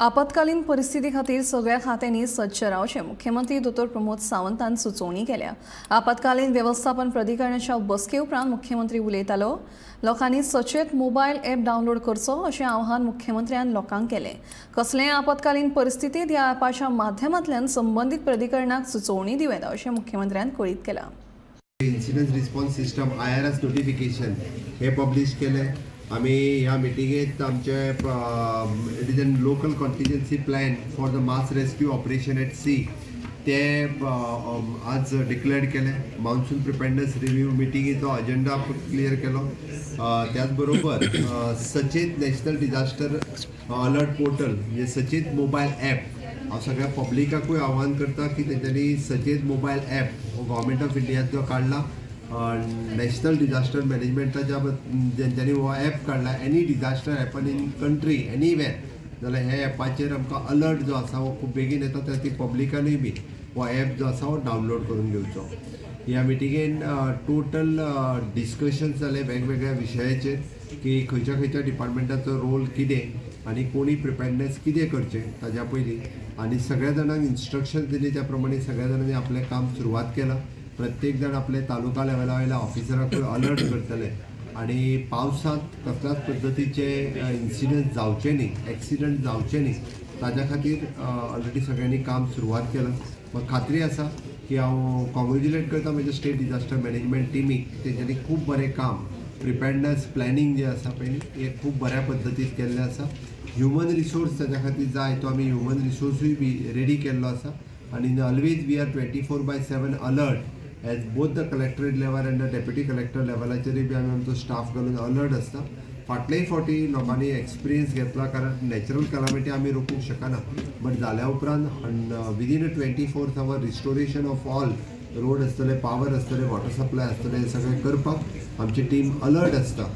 आपत्कालीन परिस्थिती खातीर सगळ्या खात्यांनी सज्ज रावचे मुख्यमंत्री दोतोर प्रमोद सावंतान सुचोवणी केल्या। आपत्कालीन व्यवस्थापन प्राधिकरणाच्या बसके उपरांत मुख्यमंत्री उलयतालो। लोकांनी सचेत मोबायल ॲप डावनलोड करचो अशें आवाहन मुख्यमंत्र्यान लोकांक केलें। कसलेय आपत्कालीन परिस्थितीत ह्या ॲपाच्या माध्यमांतल्यान संबंधित प्राधिकरणाक सुचोवणी दिवेत अशें मुख्यमंत्र्यान कळीत केलां। Incident response system IRS notification हे पब्लिश केले। आम्ही ह्या मिटिंगेत आमचे it is an local contingency plan for the mass rescue operation at sea ते आज डिक्लेअर केले। मान्सून प्रिपेअरनेस रिव्ह्यू मिटिंगेचो अजेंडा क्लियर केलो। त्याचबरोबर सचेत नॅशनल डिझास्टर अलर्ट पोर्टल म्हणजे सचेत मोबायल ॲप हांव सगळ्या पब्लिकाकूय आव्हान करता की तेंच्यांनी सचेत मोबायल ॲप गव्हर्मेंट ऑफ इंडियाचो काढला। नॅशनल डिझास्टर मॅनेजमेंटाच्या जेंच्यांनी हो ॲप काढला, any disaster happen in country anywhere जाल्यार हे ॲपाचेर आमकां अलर्ट जो आसा हो खूब बेगीन येता। त्या ती पब्लिकानूय बी हो ॲप जो आसा हो डावनलोड करून घेवचो। ह्या मिटिंगेन टोटल डिस्कशन्स जाले वेगवेगळ्या विशयाचेर की खंयच्या डिपार्टमेंटाचो रोल कितें आनी कोणी प्रिपेअरनेस कितें करचें ताच्या पयलीं, आनी सगळ्या जाणांक इन्स्ट्रक्शन दिले त्या प्रमाणे सगळ्या जाणांनी आपलें काम सुरवात केलां। प्रत्येक जण आपले तालुका लेवला वयल्या ऑफिसराक अलर्ट करतले आणि पावसांत कसल्याच पद्दतीचे इन्सिडंट जावचे न्ही, एक्सिडंट जावचे न्ही ताज्या खातीर ऑलरेडी सगळ्यांनी काम सुरवात केलां। म्हाका खात्री आसा की हांव कॉंग्रेच्युलेट करता म्हज्या स्टेट डिझास्टर मॅनेजमेंट टिमीक। तेंच्यांनी खूब बरें काम प्रिपेअरनेस प्लॅनिंग जे आसा पळय हे खूब बऱ्या पद्दतीन केल्लें आसा। ह्युमन रिसोर्स ताच्या खातीर जाय तो आमी ह्युमन रिसोर्सूय बी रेडी केल्लो आसा आनी always we are 24/7 alert as both the collectorate level and the deputy collector लेवलाचेरय बी आमी आमचो स्टाफ घालून अलर्ट आसता। फाटलेय फावटी लोकांनी एक्सपिरियन्स घेतला कारण नॅचरल कॅलामिटी आमी रोखूंक शकना, बट जाल्या उपरांत within 24 hour restoration of all road आसतले, पावर आसतले, वॉटर सप्लाय आसतले, हे सगळें करपाक आमची टीम अलर्ट आसता।